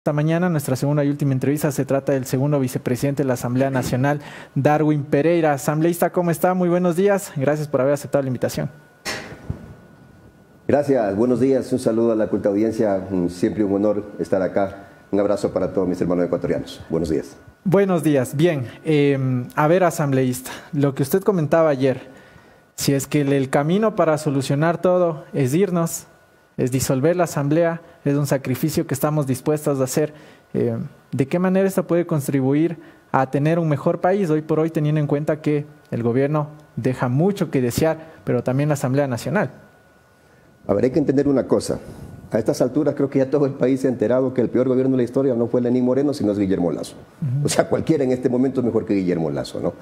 Esta mañana nuestra segunda y última entrevista se trata del segundo vicepresidente de la Asamblea Nacional, Darwin Pereira. Asambleísta, ¿cómo está? Muy buenos días. Gracias por haber aceptado la invitación. Gracias, buenos días. Un saludo a la culta audiencia. Siempre un honor estar acá. Un abrazo para todos mis hermanos ecuatorianos. Buenos días. Buenos días. Bien, a ver, asambleísta, lo que usted comentaba ayer, si es que el camino para solucionar todo es irnos, es disolver la asamblea, es un sacrificio que estamos dispuestos a hacer. ¿De qué manera esto puede contribuir a tener un mejor país hoy por hoy, teniendo en cuenta que el gobierno deja mucho que desear, pero también la Asamblea Nacional? A ver, hay que entender una cosa. A estas alturas creo que ya todo el país se ha enterado que el peor gobierno de la historia no fue Lenín Moreno, sino es Guillermo Lasso. O sea, cualquiera en este momento es mejor que Guillermo Lasso, ¿no?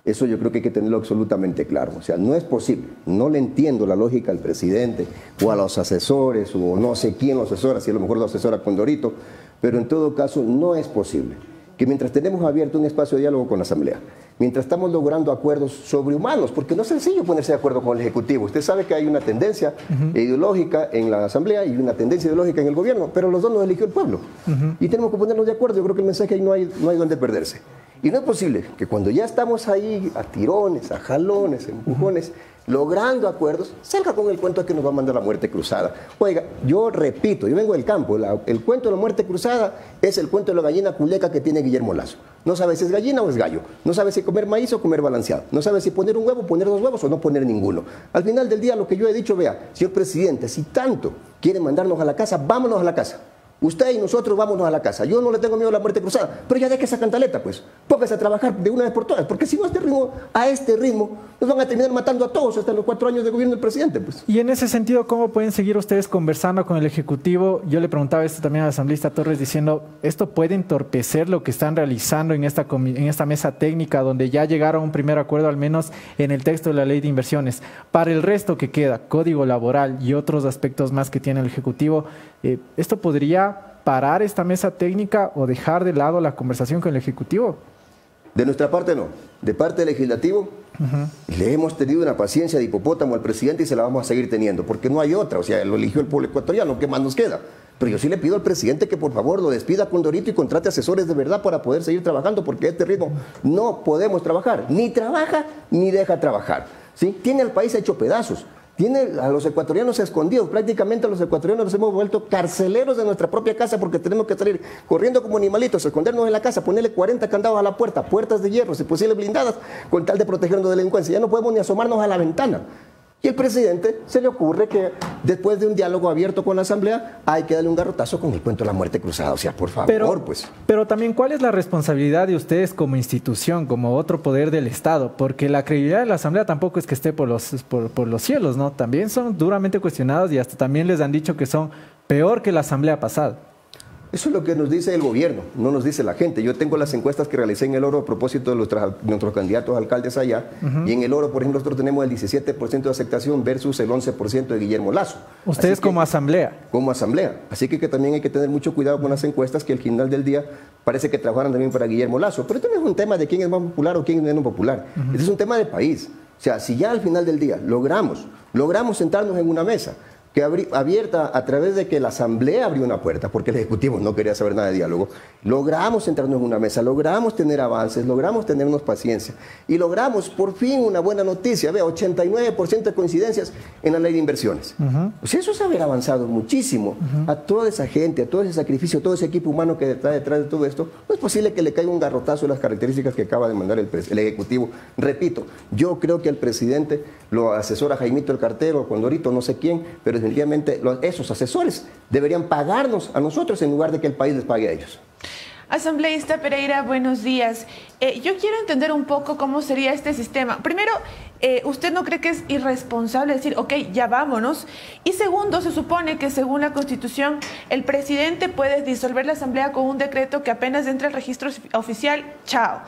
Eso yo creo que hay que tenerlo absolutamente claro. O sea, no es posible. No le entiendo la lógica al presidente o a los asesores o no sé quién lo asesora, si a lo mejor lo asesora Condorito, pero en todo caso no es posible que mientras tenemos abierto un espacio de diálogo con la Asamblea, mientras estamos logrando acuerdos sobrehumanos, porque no es sencillo ponerse de acuerdo con el Ejecutivo. Usted sabe que hay una tendencia ideológica en la Asamblea y una tendencia ideológica en el gobierno, pero los dos nos eligió el pueblo. Y tenemos que ponernos de acuerdo. Yo creo que el mensaje ahí no hay donde perderse. Y no es posible que cuando ya estamos ahí a tirones, a jalones, empujones, logrando acuerdos, salga con el cuento de que nos va a mandar la muerte cruzada. Oiga, yo repito, yo vengo del campo, el cuento de la muerte cruzada es el cuento de la gallina culeca que tiene Guillermo Lasso. No sabe si es gallina o es gallo, no sabe si comer maíz o comer balanceado, no sabe si poner un huevo, poner dos huevos o no poner ninguno. Al final del día lo que yo he dicho, vea, señor presidente, si tanto quiere mandarnos a la casa, vámonos a la casa. Usted y nosotros vámonos a la casa. Yo no le tengo miedo a la muerte cruzada, pero ya deje esa cantaleta, pues. Póngase a trabajar de una vez por todas, porque si no a este ritmo, nos van a terminar matando a todos hasta los 4 años de gobierno del presidente, pues. Y en ese sentido, ¿cómo pueden seguir ustedes conversando con el Ejecutivo? Yo le preguntaba esto también al asambleísta Torres, diciendo, ¿esto puede entorpecer lo que están realizando en esta mesa técnica, donde ya llegaron a un primer acuerdo, al menos en el texto de la ley de inversiones? Para el resto que queda, código laboral y otros aspectos más que tiene el Ejecutivo, ¿esto podría parar esta mesa técnica o dejar de lado la conversación con el Ejecutivo? De nuestra parte no. De parte del Legislativo le hemos tenido una paciencia de hipopótamo al presidente y se la vamos a seguir teniendo, porque no hay otra. O sea, lo eligió el pueblo ecuatoriano, ¿qué más nos queda? Pero yo sí le pido al presidente que por favor lo despida con Dorito y contrate asesores de verdad para poder seguir trabajando, porque a este ritmo no podemos trabajar. Ni trabaja ni deja trabajar, ¿sí? Tiene al país hecho pedazos. Tiene a los ecuatorianos escondidos. Prácticamente a los ecuatorianos nos hemos vuelto carceleros de nuestra propia casa, porque tenemos que salir corriendo como animalitos, escondernos en la casa, ponerle 40 candados a la puerta, puertas de hierro, si posible blindadas, con tal de protegernos de la delincuencia. Ya no podemos ni asomarnos a la ventana. Y el presidente se le ocurre que después de un diálogo abierto con la Asamblea hay que darle un garrotazo con el cuento de la muerte cruzada. O sea, por favor, pues. Pero también, ¿cuál es la responsabilidad de ustedes como institución, como otro poder del Estado? Porque la credibilidad de la Asamblea tampoco es que esté por los cielos, ¿no? También son duramente cuestionados y hasta también les han dicho que son peor que la Asamblea pasada. Eso es lo que nos dice el gobierno, no nos dice la gente. Yo tengo las encuestas que realicé en El Oro a propósito de nuestros candidatos a alcaldes allá. Y en El Oro, por ejemplo, nosotros tenemos el 17% de aceptación versus el 11% de Guillermo Lasso. Ustedes como asamblea. Como asamblea. Así que también hay que tener mucho cuidado con las encuestas, que al final del día parece que trabajaran también para Guillermo Lasso. Pero esto no es un tema de quién es más popular o quién es menos popular. Este es un tema de país. O sea, si ya al final del día logramos sentarnos en una mesa que abierta a través de que la Asamblea abrió una puerta, porque el Ejecutivo no quería saber nada de diálogo, logramos sentarnos en una mesa, logramos tener avances, logramos tenernos paciencia y logramos por fin una buena noticia. Vea, 89% de coincidencias en la ley de inversiones. Pues eso es haber avanzado muchísimo. A toda esa gente, a todo ese sacrificio, a todo ese equipo humano que está detrás de todo esto, no es posible que le caiga un garrotazo de las características que acaba de mandar el Ejecutivo. Repito, yo creo que el presidente lo asesora Jaimito el Cartero, Condorito, no sé quién, pero definitivamente esos asesores deberían pagarnos a nosotros en lugar de que el país les pague a ellos. Asambleísta Pereira, buenos días. Yo quiero entender un poco cómo sería este sistema. Primero, ¿usted no cree que es irresponsable decir, ok, ya vámonos? Y segundo, se supone que según la Constitución, el presidente puede disolver la Asamblea con un decreto que apenas entre al registro oficial, chao.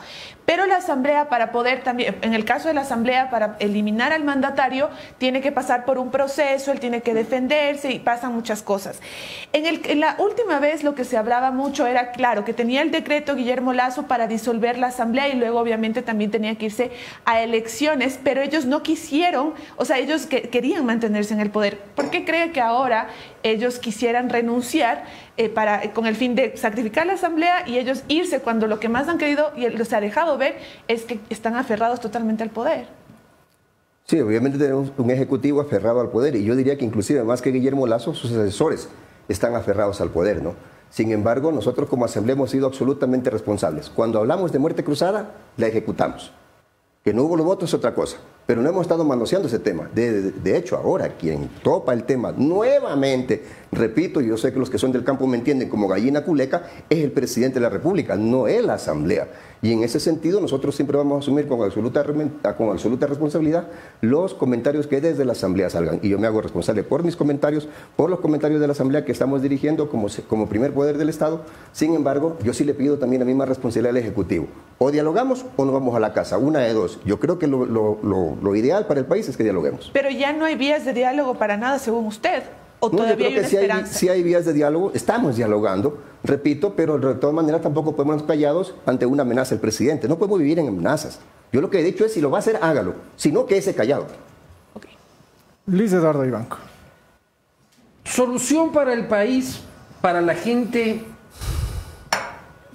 Pero la Asamblea, para poder también, en el caso de la Asamblea, para eliminar al mandatario, tiene que pasar por un proceso, él tiene que defenderse y pasan muchas cosas. En la última vez lo que se hablaba mucho era, claro, que tenía el decreto Guillermo Lasso para disolver la Asamblea y luego obviamente también tenía que irse a elecciones, pero ellos no quisieron, o sea, ellos querían mantenerse en el poder. ¿Por qué cree que ahora ellos quisieran renunciar con el fin de sacrificar la Asamblea y ellos irse cuando lo que más han querido y les ha dejado ver es que están aferrados totalmente al poder? Sí, obviamente tenemos un ejecutivo aferrado al poder y yo diría que inclusive más que Guillermo Lasso, sus asesores están aferrados al poder, ¿no? Sin embargo, nosotros como Asamblea hemos sido absolutamente responsables. Cuando hablamos de muerte cruzada, la ejecutamos. Que no hubo los votos es otra cosa, pero no hemos estado manoseando ese tema. De hecho, ahora quien topa el tema nuevamente, repito, yo sé que los que son del campo me entienden como gallina culeca, es el presidente de la República, no es la Asamblea. Y en ese sentido nosotros siempre vamos a asumir con absoluta responsabilidad los comentarios que desde la Asamblea salgan. Y yo me hago responsable por mis comentarios, por los comentarios de la Asamblea que estamos dirigiendo como primer poder del Estado. Sin embargo, yo sí le pido también la misma responsabilidad al Ejecutivo. O dialogamos o nos vamos a la casa, una de dos. Yo creo que lo ideal para el país es que dialoguemos. Pero ya no hay vías de diálogo para nada, según usted. ¿O no, todavía yo creo hay una que esperanza? sí hay vías de diálogo, estamos dialogando, repito, pero de todas maneras tampoco podemos estar callados ante una amenaza del presidente. No podemos vivir en amenazas. Yo lo que he dicho es, si lo va a hacer, hágalo. Si no, quédese callado. Okay. Luis Eduardo Vivanco. Solución para el país, para la gente,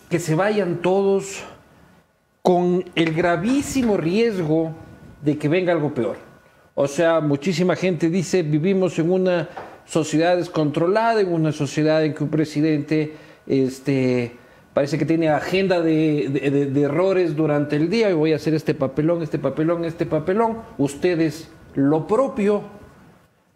que se vayan todos con el gravísimo riesgo de que venga algo peor. O sea, muchísima gente dice, vivimos en una sociedad descontrolada, en una sociedad en que un presidente parece que tiene agenda de errores durante el día, y voy a hacer este papelón, este papelón, este papelón, ustedes lo propio,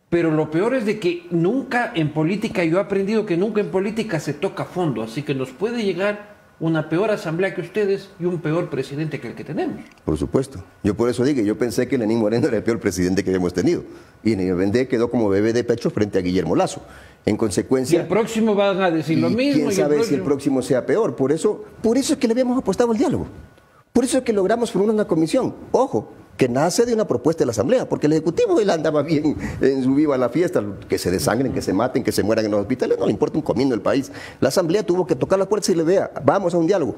pero lo peor es de que nunca en política, yo he aprendido que nunca en política se toca a fondo, así que nos puede llegar una peor asamblea que ustedes y un peor presidente que el que tenemos. Por supuesto. Yo por eso digo, yo pensé que Lenín Moreno era el peor presidente que habíamos tenido. Y Vendée quedó como bebé de pecho frente a Guillermo Lasso. En consecuencia... Y el próximo van a decir lo mismo. ¿Quién sabe si el próximo sea peor? Por eso es que le habíamos apostado al diálogo. Por eso es que logramos formar una comisión. Ojo, que nace de una propuesta de la Asamblea, porque el Ejecutivo él andaba bien en su viva la fiesta, que se desangren, que se maten, que se mueran en los hospitales, no le importa un comino el país. La Asamblea tuvo que tocar las puertas y le vea, vamos a un diálogo,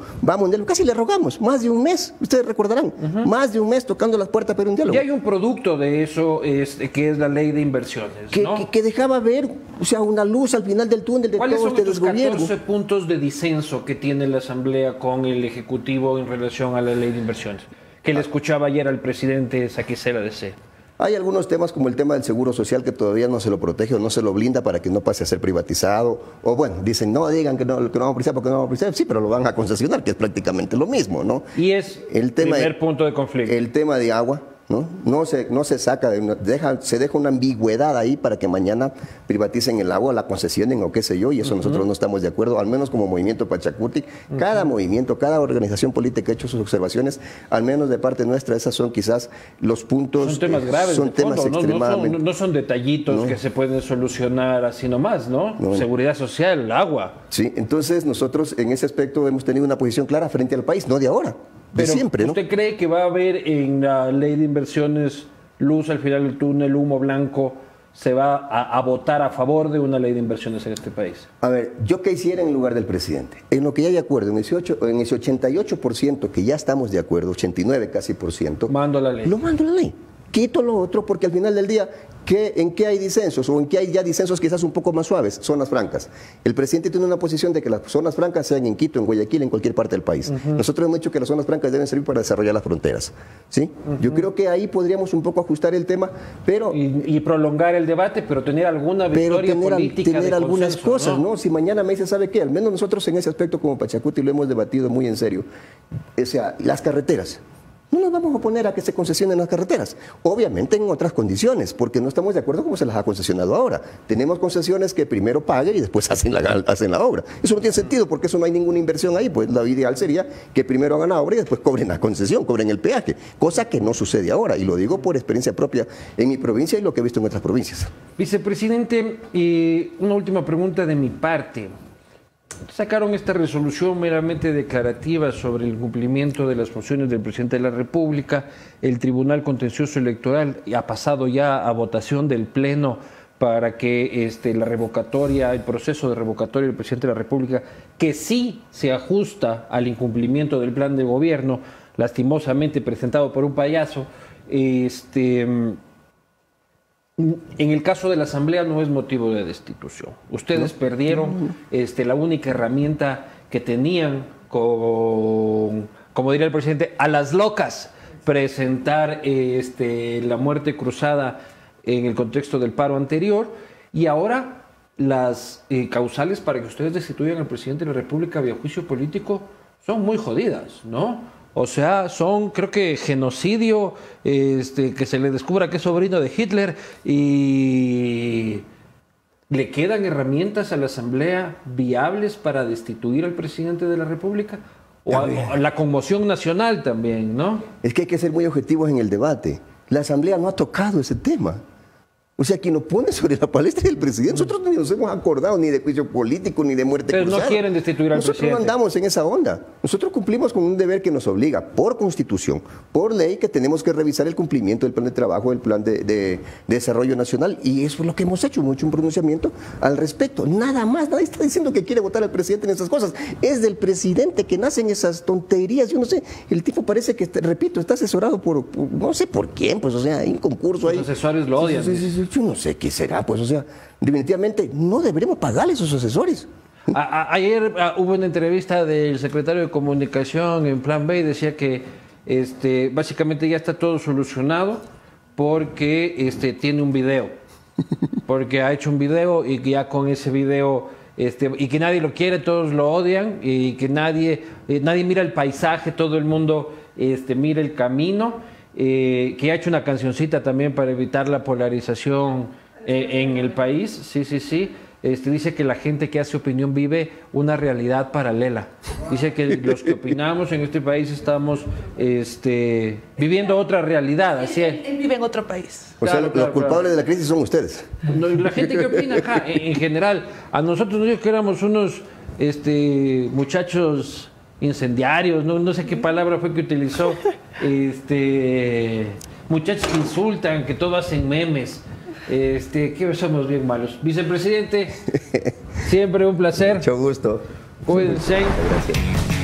casi le rogamos, más de un mes, ustedes recordarán, más de un mes tocando las puertas para un diálogo. Y hay un producto de eso, que es la ley de inversiones, ¿no? que dejaba ver, o sea, una luz al final del túnel de todo este desgobierno. ¿Cuáles son los 14 puntos de disenso que tiene la Asamblea con el Ejecutivo en relación a la ley de inversiones? Que le escuchaba ayer al presidente Saquicela de C. Hay algunos temas como el tema del seguro social que todavía no se lo protege o no se lo blinda para que no pase a ser privatizado. O bueno, dicen, no digan que no vamos a privatizar porque no vamos a privatizar. Sí, pero lo van a concesionar, que es prácticamente lo mismo, ¿no? Y es el primer punto de conflicto. El tema de agua, ¿no? No se saca, se deja una ambigüedad ahí para que mañana privaticen el agua, la concesionen o qué sé yo, y eso nosotros no estamos de acuerdo, al menos como Movimiento Pachacuti. Cada movimiento, cada organización política ha hecho sus observaciones, al menos de parte nuestra, esas son quizás los puntos. Son temas graves, son temas extremadamente. No son detallitos que se pueden solucionar así nomás, ¿no? Seguridad social, agua. Sí, entonces nosotros en ese aspecto hemos tenido una posición clara frente al país, no de ahora. Pero siempre, ¿no? ¿Usted cree que va a haber en la ley de inversiones luz al final del túnel, humo blanco? ¿Se va a votar a favor de una ley de inversiones en este país? A ver, ¿yo qué hiciera en lugar del presidente? En lo que ya hay de acuerdo, en ese 88% que ya estamos de acuerdo, 89 casi por ciento. Mando la ley. Lo mando la ley. Quito lo otro porque al final del día, ¿en qué hay disensos? O en qué hay ya disensos quizás un poco más suaves, zonas francas. El presidente tiene una posición de que las zonas francas sean en Quito, en Guayaquil, en cualquier parte del país. Nosotros hemos dicho que las zonas francas deben servir para desarrollar las fronteras. ¿Sí? Yo creo que ahí podríamos un poco ajustar el tema, pero... Y prolongar el debate, pero tener alguna victoria política. Tener algunas consenso, cosas, ¿no? Si mañana me dice, ¿sabe qué? Al menos nosotros en ese aspecto como Pachacuti lo hemos debatido muy en serio. O sea, las carreteras. No nos vamos a oponer a que se concesionen las carreteras. Obviamente en otras condiciones, porque no estamos de acuerdo como se las ha concesionado ahora. Tenemos concesiones que primero paguen y después hacen la obra. Eso no tiene sentido porque eso no hay ninguna inversión ahí. Pues lo ideal sería que primero hagan la obra y después cobren la concesión, cobren el peaje. Cosa que no sucede ahora. Y lo digo por experiencia propia en mi provincia y lo que he visto en otras provincias. Vicepresidente, una última pregunta de mi parte. Sacaron esta resolución meramente declarativa sobre el incumplimiento de las funciones del presidente de la República. El Tribunal Contencioso Electoral ha pasado ya a votación del Pleno para que el proceso de revocatoria del presidente de la República, que sí se ajusta al incumplimiento del plan de gobierno, lastimosamente presentado por un payaso, en el caso de la Asamblea no es motivo de destitución. Ustedes perdieron la única herramienta que tenían con, como diría el presidente, a las locas, presentar la muerte cruzada en el contexto del paro anterior, y ahora las causales para que ustedes destituyan al presidente de la República vía juicio político son muy jodidas, ¿no? O sea, son, creo que genocidio, que se le descubra que es sobrino de Hitler, y ¿le quedan herramientas a la Asamblea viables para destituir al presidente de la República? O a la conmoción nacional también, ¿no? Es que hay que ser muy objetivos en el debate. La Asamblea no ha tocado ese tema. O sea, quien lo pone sobre la palestra del presidente. Nosotros ni nos hemos acordado ni de juicio político ni de muerte Pero cruzada. no quieren destituir al presidente. Nosotros no andamos en esa onda. Nosotros cumplimos con un deber que nos obliga por constitución, por ley, que tenemos que revisar el cumplimiento del plan de trabajo, del plan de desarrollo nacional. Y eso es lo que hemos hecho. Hemos hecho un pronunciamiento al respecto. Nada más. Nadie está diciendo que quiere votar al presidente en esas cosas. Es del presidente que nacen esas tonterías. Yo no sé. El tipo parece que, repito, está asesorado por no sé por quién. Pues, o sea, hay un concurso ahí. Los asesores lo odian. Sí. Yo no sé qué será, pues, o sea, definitivamente no deberemos pagarle a esos asesores. Ayer hubo una entrevista del secretario de Comunicación en Plan B y decía que básicamente ya está todo solucionado porque tiene un video, porque ha hecho un video y ya con ese video y que nadie lo quiere, todos lo odian, y que nadie mira el paisaje, todo el mundo mira el camino. Que ha hecho una cancioncita también para evitar la polarización en el país. Sí. Dice que la gente que hace opinión vive una realidad paralela. Dice que los que opinamos en este país estamos viviendo otra realidad. Así es. Él vive en otro país. O sea, los culpables de la crisis son ustedes. No, la gente que opina acá, en general, a nosotros nos dijo que éramos unos muchachos incendiarios, no sé qué palabra fue que utilizó, muchachos que insultan, que todo hacen memes, que somos bien malos. Vicepresidente, siempre un placer. Mucho gusto. Cuídense. Gracias.